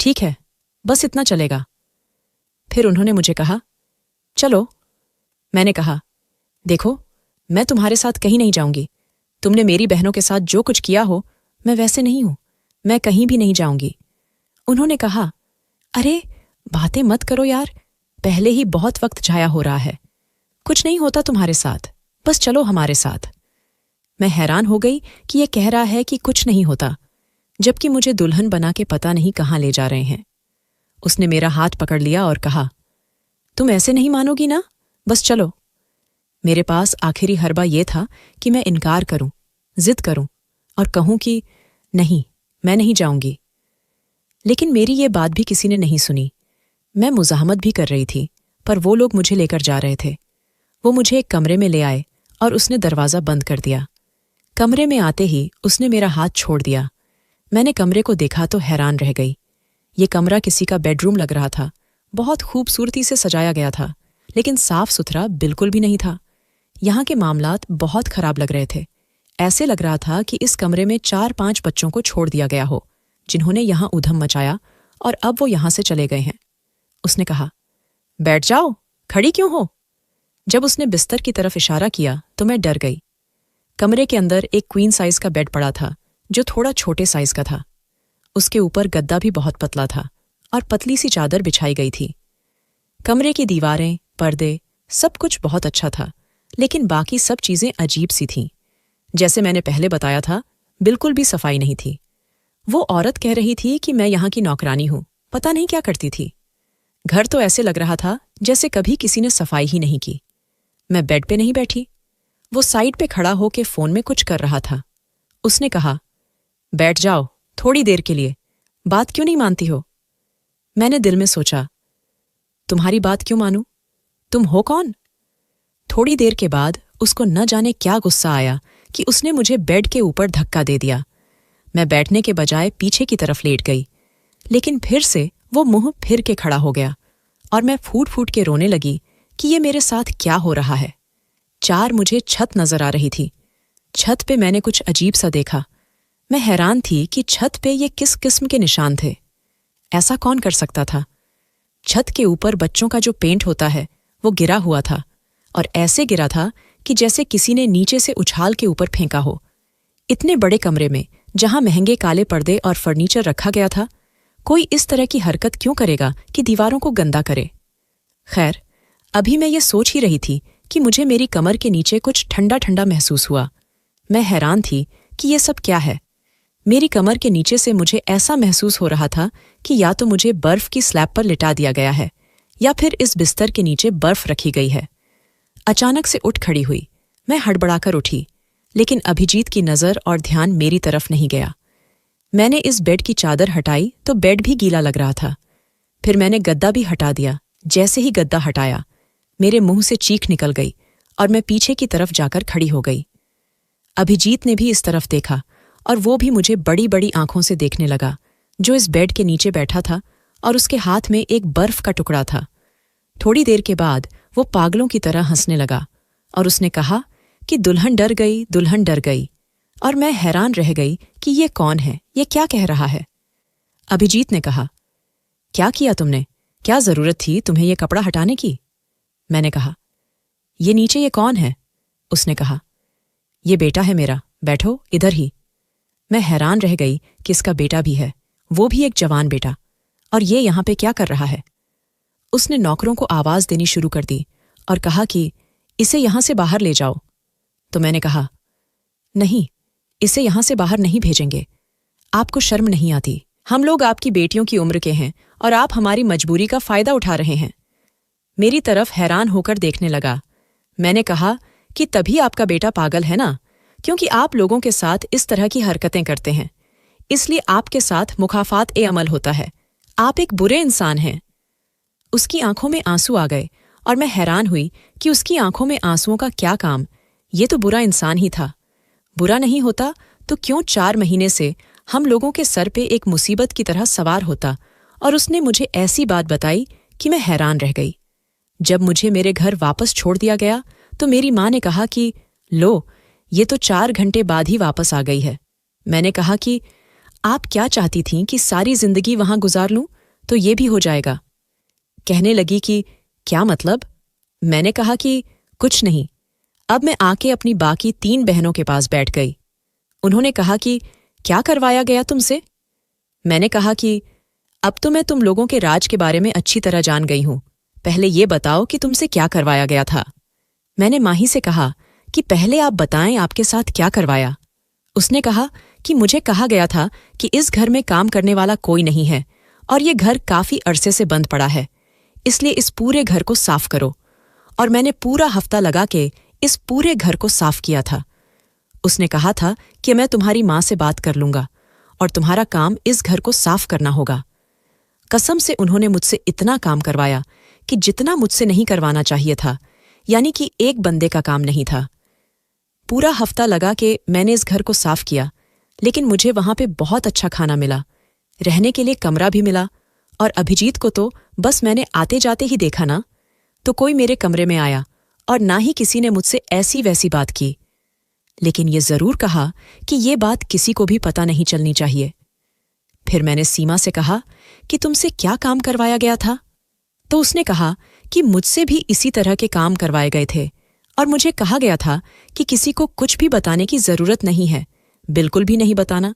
ठीक है, बस इतना चलेगा। फिर उन्होंने मुझे कहा, चलो। मैंने कहा, देखो, मैं तुम्हारे साथ कहीं नहीं जाऊंगी। तुमने मेरी बहनों के साथ जो कुछ किया हो, मैं वैसे नहीं हूं। मैं कहीं भी नहीं जाऊंगी। उन्होंने कहा, अरे बातें मत करो यार, पहले ही बहुत वक्त जाया हो रहा है। कुछ नहीं होता तुम्हारे साथ, बस चलो हमारे साथ। मैं हैरान हो गई कि यह कह रहा है कि कुछ नहीं होता, जबकि मुझे दुल्हन बना के पता नहीं कहाँ ले जा रहे हैं। उसने मेरा हाथ पकड़ लिया और कहा, तुम ऐसे नहीं मानोगी ना, बस चलो। मेरे पास आखिरी हरबा ये था कि मैं इनकार करूं, जिद करूं और कहूं कि नहीं, मैं नहीं जाऊंगी। लेकिन मेरी ये बात भी किसी ने नहीं सुनी। मैं मुज़ाहमत भी कर रही थी, पर वो लोग मुझे लेकर जा रहे थे। वो मुझे एक कमरे में ले आए और उसने दरवाज़ा बंद कर दिया। कमरे में आते ही उसने मेरा हाथ छोड़ दिया। मैंने कमरे को देखा तो हैरान रह गई। ये कमरा किसी का बेडरूम लग रहा था। बहुत खूबसूरती से सजाया गया था, लेकिन साफ सुथरा बिल्कुल भी नहीं था। यहाँ के मामलात बहुत खराब लग रहे थे। ऐसे लग रहा था कि इस कमरे में 4-5 बच्चों को छोड़ दिया गया हो, जिन्होंने यहाँ उधम मचाया और अब वो यहाँ से चले गए हैं। उसने कहा, बैठ जाओ, खड़ी क्यों हो? जब उसने बिस्तर की तरफ इशारा किया तो मैं डर गई। कमरे के अंदर एक क्वीन साइज का बेड पड़ा था, जो थोड़ा छोटे साइज का था। उसके ऊपर गद्दा भी बहुत पतला था और पतली सी चादर बिछाई गई थी। कमरे की दीवारें, पर्दे, सब कुछ बहुत अच्छा था, लेकिन बाकी सब चीजें अजीब सी थीं। जैसे मैंने पहले बताया था, बिल्कुल भी सफाई नहीं थी। वो औरत कह रही थी कि मैं यहाँ की नौकरानी हूं, पता नहीं क्या करती थी। घर तो ऐसे लग रहा था जैसे कभी किसी ने सफाई ही नहीं की। मैं बेड पे नहीं बैठी। वो साइड पे खड़ा होकर फोन में कुछ कर रहा था। उसने कहा, बैठ जाओ थोड़ी देर के लिए, बात क्यों नहीं मानती हो? मैंने दिल में सोचा, तुम्हारी बात क्यों मानूं? तुम हो कौन? थोड़ी देर के बाद उसको न जाने क्या गुस्सा आया कि उसने मुझे बेड के ऊपर धक्का दे दिया। मैं बैठने के बजाय पीछे की तरफ लेट गई, लेकिन फिर से वो मुंह फिर के खड़ा हो गया और मैं फूट फूट के रोने लगी कि ये मेरे साथ क्या हो रहा है। मुझे छत नजर आ रही थी। छत पे मैंने कुछ अजीब सा देखा। मैं हैरान थी कि छत पे ये किस किस्म के निशान थे। ऐसा कौन कर सकता था? छत के ऊपर बच्चों का जो पेंट होता है वो गिरा हुआ था, और ऐसे गिरा था कि जैसे किसी ने नीचे से उछाल के ऊपर फेंका हो। इतने बड़े कमरे में जहां महंगे काले पर्दे और फर्नीचर रखा गया था, कोई इस तरह की हरकत क्यों करेगा कि दीवारों को गंदा करे? खैर, अभी मैं ये सोच ही रही थी कि मुझे मेरी कमर के नीचे कुछ ठंडा ठंडा महसूस हुआ। मैं हैरान थी कि ये सब क्या है। मेरी कमर के नीचे से मुझे ऐसा महसूस हो रहा था कि या तो मुझे बर्फ की स्लैब पर लिटा दिया गया है या फिर इस बिस्तर के नीचे बर्फ रखी गई है। अचानक से उठ खड़ी हुई। मैं हड़बड़ाकर उठी, लेकिन अभिजीत की नज़र और ध्यान मेरी तरफ नहीं गया। मैंने इस बेड की चादर हटाई तो बेड भी गीला लग रहा था। फिर मैंने गद्दा भी हटा दिया। जैसे ही गद्दा हटाया, मेरे मुंह से चीख निकल गई और मैं पीछे की तरफ जाकर खड़ी हो गई। अभिजीत ने भी इस तरफ देखा और वो भी मुझे बड़ी बड़ी आंखों से देखने लगा, जो इस बेड के नीचे बैठा था और उसके हाथ में एक बर्फ का टुकड़ा था। थोड़ी देर के बाद वो पागलों की तरह हंसने लगा और उसने कहा कि दुल्हन डर गई, दुल्हन डर गई। और मैं हैरान रह गई कि ये कौन है, ये क्या कह रहा है। अभिजीत ने कहा, क्या किया तुमने? क्या जरूरत थी तुम्हें ये कपड़ा हटाने की? मैंने कहा, ये नीचे ये कौन है? उसने कहा, ये बेटा है मेरा, बैठो इधर ही। मैं हैरान रह गई कि इसका बेटा भी है, वो भी एक जवान बेटा, और ये यहां पे क्या कर रहा है? उसने नौकरों को आवाज देनी शुरू कर दी और कहा कि इसे यहां से बाहर ले जाओ। तो मैंने कहा, नहीं, इसे यहां से बाहर नहीं भेजेंगे। आपको शर्म नहीं आती? हम लोग आपकी बेटियों की उम्र के हैं और आप हमारी मजबूरी का फायदा उठा रहे हैं। मेरी तरफ हैरान होकर देखने लगा। मैंने कहा कि तभी आपका बेटा पागल है ना, क्योंकि आप लोगों के साथ इस तरह की हरकतें करते हैं, इसलिए आपके साथ मुखाफात ए अमल होता है। आप एक बुरे इंसान हैं। उसकी आंखों में आंसू आ गए और मैं हैरान हुई कि उसकी आंखों में आंसुओं का क्या काम। ये तो बुरा इंसान ही था। बुरा नहीं होता तो क्यों 4 महीने से हम लोगों के सर पे एक मुसीबत की तरह सवार होता और उसने मुझे ऐसी बात बताई कि मैं हैरान रह गई। जब मुझे मेरे घर वापस छोड़ दिया गया तो मेरी माँ ने कहा कि लो, ये तो 4 घंटे बाद ही वापस आ गई है। मैंने कहा कि आप क्या चाहती थीं कि सारी जिंदगी वहां गुजार लूं, तो ये भी हो जाएगा। कहने लगी कि क्या मतलब? मैंने कहा कि कुछ नहीं। अब मैं आके अपनी बाकी 3 बहनों के पास बैठ गई। उन्होंने कहा कि क्या करवाया गया तुमसे? मैंने कहा कि अब तो मैं तुम लोगों के राज के बारे में अच्छी तरह जान गई हूं। पहले ये बताओ कि तुमसे क्या करवाया गया था। मैंने माही से कहा कि पहले आप बताएं आपके साथ क्या करवाया। उसने कहा कि मुझे कहा गया था कि इस घर में काम करने वाला कोई नहीं है और ये घर काफी अरसे से बंद पड़ा है, इसलिए इस पूरे घर को साफ करो। और मैंने पूरा हफ्ता लगा के इस पूरे घर को साफ किया था। उसने कहा था कि मैं तुम्हारी माँ से बात कर लूंगा और तुम्हारा काम इस घर को साफ करना होगा। कसम से उन्होंने मुझसे इतना काम करवाया कि जितना मुझसे नहीं करवाना चाहिए था, यानी कि एक बंदे का काम नहीं था। पूरा हफ्ता लगा के मैंने इस घर को साफ किया, लेकिन मुझे वहां पे बहुत अच्छा खाना मिला, रहने के लिए कमरा भी मिला। और अभिजीत को तो बस मैंने आते जाते ही देखा ना, तो कोई मेरे कमरे में आया और ना ही किसी ने मुझसे ऐसी वैसी बात की। लेकिन ये जरूर कहा कि ये बात किसी को भी पता नहीं चलनी चाहिए। फिर मैंने सीमा से कहा कि तुमसे क्या काम करवाया गया था? तो उसने कहा कि मुझसे भी इसी तरह के काम करवाए गए थे और मुझे कहा गया था कि किसी को कुछ भी बताने की जरूरत नहीं है, बिल्कुल भी नहीं बताना।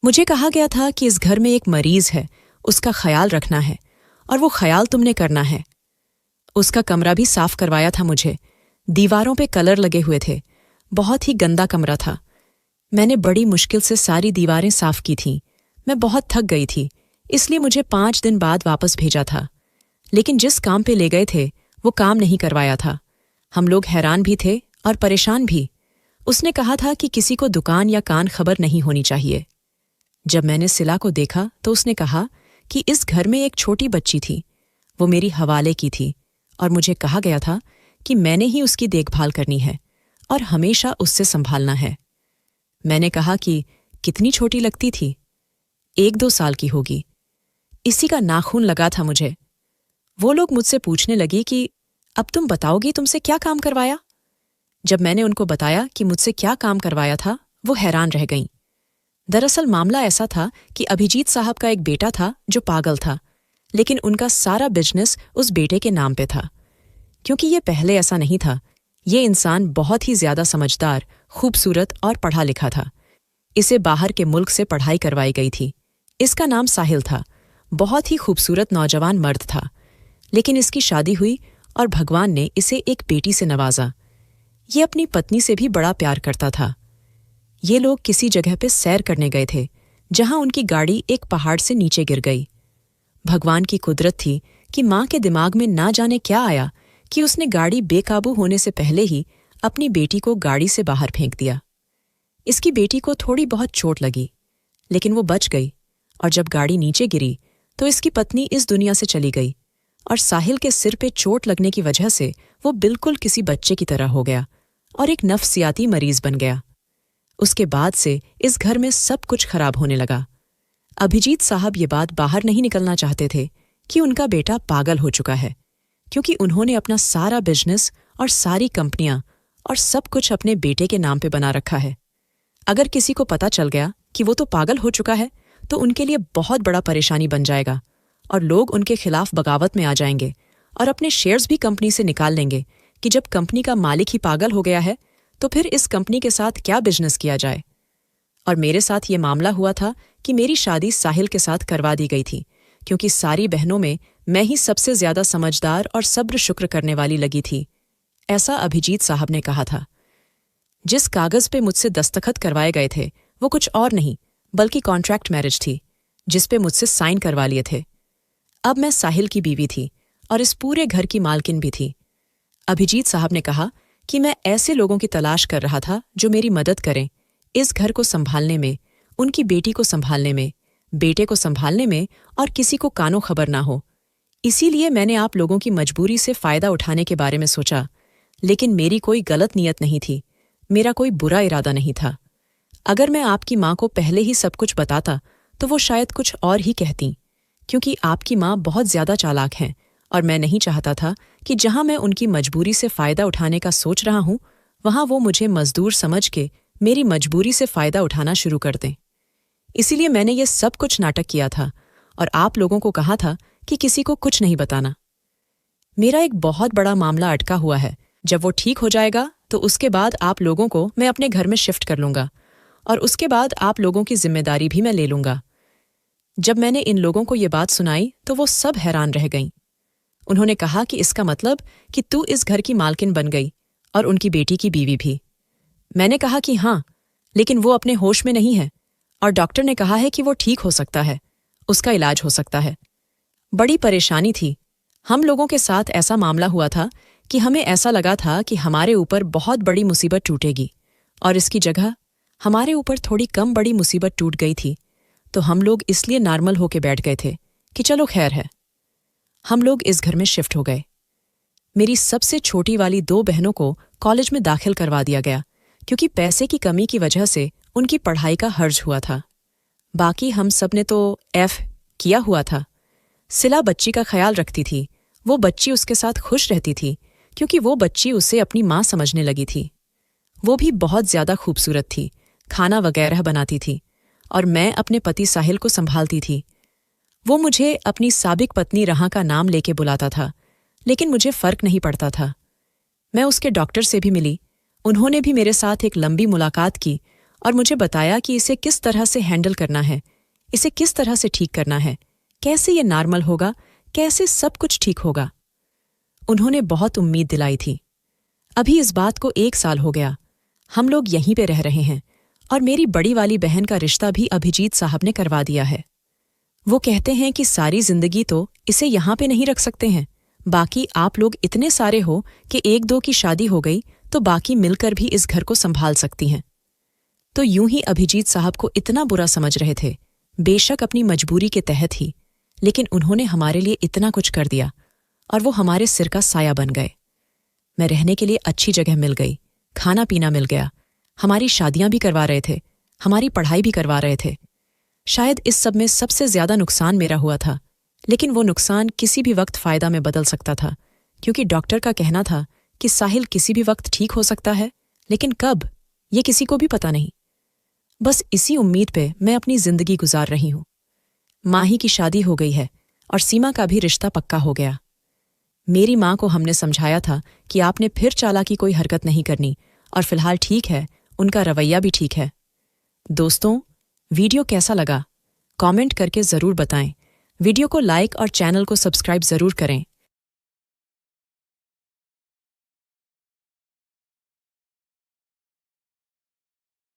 मुझे कहा गया था कि इस घर में एक मरीज है, उसका ख्याल रखना है और वो ख्याल तुमने करना है। उसका कमरा भी साफ करवाया था मुझे। दीवारों पे कलर लगे हुए थे, बहुत ही गंदा कमरा था। मैंने बड़ी मुश्किल से सारी दीवारें साफ की थीं। मैं बहुत थक गई थी, इसलिए मुझे 5 दिन बाद वापस भेजा था। लेकिन जिस काम पे ले गए थे वो काम नहीं करवाया था। हम लोग हैरान भी थे और परेशान भी। उसने कहा था कि किसी को दुकान या कान खबर नहीं होनी चाहिए। जब मैंने सिला को देखा तो उसने कहा कि इस घर में एक छोटी बच्ची थी, वो मेरी हवाले की थी और मुझे कहा गया था कि मैंने ही उसकी देखभाल करनी है और हमेशा उससे संभालना है। मैंने कहा कि कितनी छोटी लगती थी? 1-2 साल की होगी। इसी का नाखून लगा था मुझे। वो लोग मुझसे पूछने लगी कि अब तुम बताओगी तुमसे क्या काम करवाया? जब मैंने उनको बताया कि मुझसे क्या काम करवाया था, वो हैरान रह गईं। दरअसल मामला ऐसा था कि अभिजीत साहब का एक बेटा था जो पागल था, लेकिन उनका सारा बिजनेस उस बेटे के नाम पे था। क्योंकि ये पहले ऐसा नहीं था, ये इंसान बहुत ही ज्यादा समझदार, खूबसूरत और पढ़ा लिखा था। इसे बाहर के मुल्क से पढ़ाई करवाई गई थी। इसका नाम साहिल था। बहुत ही खूबसूरत नौजवान मर्द था। लेकिन इसकी शादी हुई और भगवान ने इसे एक बेटी से नवाजा। ये अपनी पत्नी से भी बड़ा प्यार करता था। ये लोग किसी जगह पे सैर करने गए थे, जहां उनकी गाड़ी एक पहाड़ से नीचे गिर गई। भगवान की कुदरत थी कि माँ के दिमाग में ना जाने क्या आया कि उसने गाड़ी बेकाबू होने से पहले ही अपनी बेटी को गाड़ी से बाहर फेंक दिया। इसकी बेटी को थोड़ी बहुत चोट लगी, लेकिन वो बच गई। और जब गाड़ी नीचे गिरी तो इसकी पत्नी इस दुनिया से चली गई और साहिल के सिर पे चोट लगने की वजह से वो बिल्कुल किसी बच्चे की तरह हो गया और एक नफ्सियाती मरीज बन गया। उसके बाद से इस घर में सब कुछ खराब होने लगा। अभिजीत साहब ये बात बाहर नहीं निकलना चाहते थे कि उनका बेटा पागल हो चुका है, क्योंकि उन्होंने अपना सारा बिजनेस और सारी कंपनियां और सब कुछ अपने बेटे के नाम पे बना रखा है। अगर किसी को पता चल गया कि वो तो पागल हो चुका है तो उनके लिए बहुत बड़ा परेशानी बन जाएगा और लोग उनके खिलाफ बगावत में आ जाएंगे और अपने शेयर्स भी कंपनी से निकाल लेंगे कि जब कंपनी का मालिक ही पागल हो गया है तो फिर इस कंपनी के साथ क्या बिजनेस किया जाए। और मेरे साथ ये मामला हुआ था कि मेरी शादी साहिल के साथ करवा दी गई थी, क्योंकि सारी बहनों में मैं ही सबसे ज्यादा समझदार और सब्र शुक्र करने वाली लगी थी। ऐसा अभिजीत साहब ने कहा था। जिस कागज पे मुझसे दस्तखत करवाए गए थे वो कुछ और नहीं बल्कि कॉन्ट्रैक्ट मैरिज थी, जिस पे मुझसे साइन करवा लिए थे। अब मैं साहिल की बीवी थी और इस पूरे घर की मालकिन भी थी। अभिजीत साहब ने कहा कि मैं ऐसे लोगों की तलाश कर रहा था जो मेरी मदद करें इस घर को संभालने में, उनकी बेटी को संभालने में, बेटे को संभालने में और किसी को कानो खबर ना हो। इसीलिए मैंने आप लोगों की मजबूरी से फायदा उठाने के बारे में सोचा, लेकिन मेरी कोई गलत नीयत नहीं थी, मेरा कोई बुरा इरादा नहीं था। अगर मैं आपकी माँ को पहले ही सब कुछ बताता तो वो शायद कुछ और ही कहती, क्योंकि आपकी माँ बहुत ज्यादा चालाक हैं और मैं नहीं चाहता था कि जहां मैं उनकी मजबूरी से फायदा उठाने का सोच रहा हूं वहां वो मुझे मजदूर समझ के मेरी मजबूरी से फायदा उठाना शुरू कर दें। इसीलिए मैंने ये सब कुछ नाटक किया था और आप लोगों को कहा था कि किसी को कुछ नहीं बताना। मेरा एक बहुत बड़ा मामला अटका हुआ है। जब वो ठीक हो जाएगा तो उसके बाद आप लोगों को मैं अपने घर में शिफ्ट कर लूंगा और उसके बाद आप लोगों की जिम्मेदारी भी मैं ले लूंगा। जब मैंने इन लोगों को ये बात सुनाई तो वो सब हैरान रह गईं। उन्होंने कहा कि इसका मतलब कि तू इस घर की मालकिन बन गई और उनकी बेटी की बीवी भी। मैंने कहा कि हाँ, लेकिन वो अपने होश में नहीं है और डॉक्टर ने कहा है कि वो ठीक हो सकता है, उसका इलाज हो सकता है। बड़ी परेशानी थी। हम लोगों के साथ ऐसा मामला हुआ था कि हमें ऐसा लगा था कि हमारे ऊपर बहुत बड़ी मुसीबत टूटेगी और इसकी जगह हमारे ऊपर थोड़ी कम बड़ी मुसीबत टूट गई थी, तो हम लोग इसलिए नॉर्मल होके बैठ गए थे कि चलो खैर है। हम लोग इस घर में शिफ्ट हो गए। मेरी सबसे छोटी वाली 2 बहनों को कॉलेज में दाखिल करवा दिया गया क्योंकि पैसे की कमी की वजह से उनकी पढ़ाई का हर्ज हुआ था। बाकी हम सब ने तो एफ किया हुआ था। सिला बच्ची का ख्याल रखती थी। वो बच्ची उसके साथ खुश रहती थी क्योंकि वो बच्ची उसे अपनी माँ समझने लगी थी। वो भी बहुत ज्यादा खूबसूरत थी, खाना वगैरह बनाती थी और मैं अपने पति साहिल को संभालती थी। वो मुझे अपनी साबिक पत्नी रहा का नाम लेके बुलाता था, लेकिन मुझे फर्क नहीं पड़ता था। मैं उसके डॉक्टर से भी मिली। उन्होंने भी मेरे साथ एक लंबी मुलाकात की और मुझे बताया कि इसे किस तरह से हैंडल करना है, इसे किस तरह से ठीक करना है, कैसे ये नॉर्मल होगा, कैसे सब कुछ ठीक होगा। उन्होंने बहुत उम्मीद दिलाई थी। अभी इस बात को 1 साल हो गया। हम लोग यहीं पे रह रहे हैं और मेरी बड़ी वाली बहन का रिश्ता भी अभिजीत साहब ने करवा दिया है। वो कहते हैं कि सारी जिंदगी तो इसे यहां पे नहीं रख सकते हैं, बाकी आप लोग इतने सारे हो कि 1-2 की शादी हो गई तो बाकी मिलकर भी इस घर को संभाल सकती हैं। तो यूं ही अभिजीत साहब को इतना बुरा समझ रहे थे, बेशक अपनी मजबूरी के तहत ही, लेकिन उन्होंने हमारे लिए इतना कुछ कर दिया और वो हमारे सिर का साया बन गए। मैं रहने के लिए अच्छी जगह मिल गई, खाना पीना मिल गया, हमारी शादियां भी करवा रहे थे, हमारी पढ़ाई भी करवा रहे थे। शायद इस सब में सबसे ज्यादा नुकसान मेरा हुआ था, लेकिन वो नुकसान किसी भी वक्त फायदा में बदल सकता था क्योंकि डॉक्टर का कहना था कि साहिल किसी भी वक्त ठीक हो सकता है, लेकिन कब ये किसी को भी पता नहीं। बस इसी उम्मीद पे मैं अपनी जिंदगी गुजार रही हूं। माही की शादी हो गई है और सीमा का भी रिश्ता पक्का हो गया। मेरी माँ को हमने समझाया था कि आपने फिर चालाकी कोई हरकत नहीं करनी और फिलहाल ठीक है, उनका रवैया भी ठीक है। दोस्तों, वीडियो कैसा लगा? कमेंट करके जरूर बताएं। वीडियो को लाइक और चैनल को सब्सक्राइब जरूर करें।